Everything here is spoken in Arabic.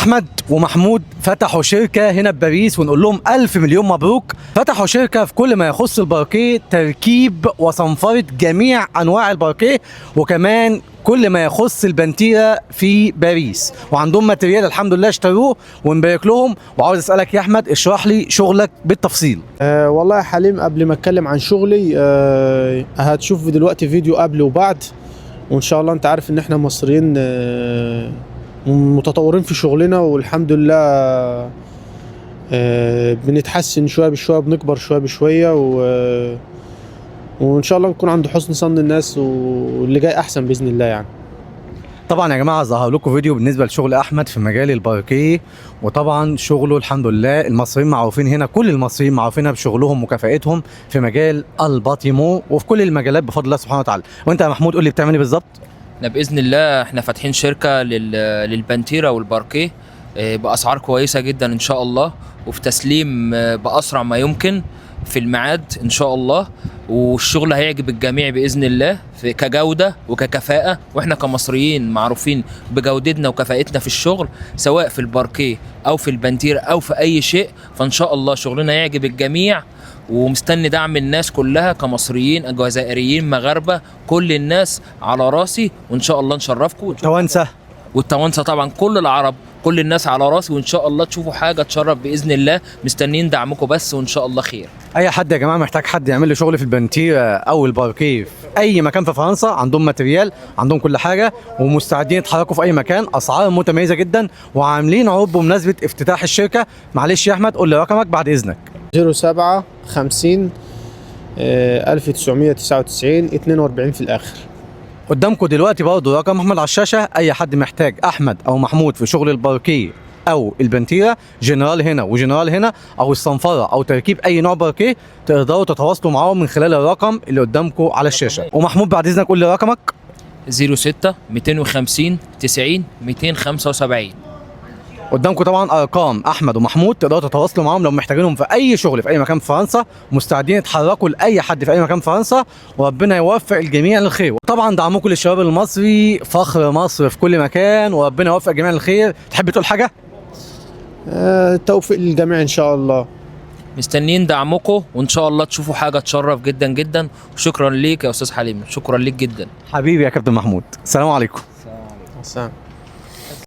احمد ومحمود فتحوا شركه هنا بباريس، ونقول لهم الف مليون مبروك. فتحوا شركه في كل ما يخص الباركيه، تركيب وصنفره جميع انواع الباركيه، وكمان كل ما يخص البنتيرة في باريس، وعندهم ماتريال الحمد لله اشتروه ونبارك لهم. وعاوز اسالك يا احمد، اشرح لي شغلك بالتفصيل. والله يا حليم، قبل ما اتكلم عن شغلي هتشوف دلوقتي فيديو قبل وبعد، وان شاء الله انت عارف ان احنا مصريين متطورين في شغلنا، والحمد لله بنتحسن شويه بشويه، بنكبر شويه بشويه، وان شاء الله نكون عند حسن ظن الناس، واللي جاي احسن باذن الله يعني. طبعا يا جماعه ظهر لكم فيديو بالنسبه لشغل احمد في مجال الباركيه، وطبعا شغله الحمد لله المصريين معروفين هنا، كل المصريين معروفين بشغلهم وكفاءتهم في مجال الباتيمو وفي كل المجالات بفضل الله سبحانه وتعالى. وانت يا محمود قول لي بتعمل ايه بالظبط؟ احنا باذن الله احنا فاتحين شركه للبنتيره والباركيه باسعار كويسه جدا ان شاء الله، وفي تسليم باسرع ما يمكن في الميعاد ان شاء الله، والشغل هيعجب الجميع باذن الله كجوده وككفاءه، واحنا كمصريين معروفين بجودتنا وكفاءتنا في الشغل، سواء في الباركيه او في البنتيره او في اي شيء. فان شاء الله شغلنا يعجب الجميع، ومستني دعم الناس كلها كمصريين جزائريين مغاربه، كل الناس على راسي، وان شاء الله نشرفكم. والتوانسه طبعا، كل العرب، كل الناس على راسي، وان شاء الله تشوفوا حاجه تشرف باذن الله. مستنيين دعمكم بس، وان شاء الله خير. اي حد يا جماعه محتاج حد يعمل له شغل في البنتيره او الباركيه في اي مكان في فرنسا، عندهم ماتريال، عندهم كل حاجه، ومستعدين يتحركوا في اي مكان. اسعار متميزه جدا، وعاملين عروض بمناسبه افتتاح الشركه. معلش يا احمد قول لي رقمك بعد اذنك. 07 50 1999 42 في الاخر. قدامكم دلوقتي برضه رقم احمد على الشاشه. اي حد محتاج احمد او محمود في شغل الباركيه او البنتيره، جنرال هنا وجنرال هنا، او الصنفره او تركيب اي نوع باركيه، تقدروا تتواصلوا معاهم من خلال الرقم اللي قدامكم على الشاشه. ومحمود بعد اذنك قول لي رقمك. 06 250 90 275. قدامكم طبعا ارقام احمد ومحمود، تقدروا تتواصلوا معاهم لو محتاجينهم في اي شغل في اي مكان في فرنسا. مستعدين يتحركوا لاي حد في اي مكان في فرنسا، وربنا يوفق الجميع للخير. وطبعا دعمكم للشباب المصري، فخر مصر في كل مكان، وربنا يوفق الجميع للخير. تحب تقول حاجه؟ التوفيق للجميع ان شاء الله. مستنيين دعمكم، وان شاء الله تشوفوا حاجه تشرف جدا جدا. وشكرا ليك يا استاذ حليم، شكرا ليك جدا حبيبي يا كابتن محمود. السلام عليكم. السلام.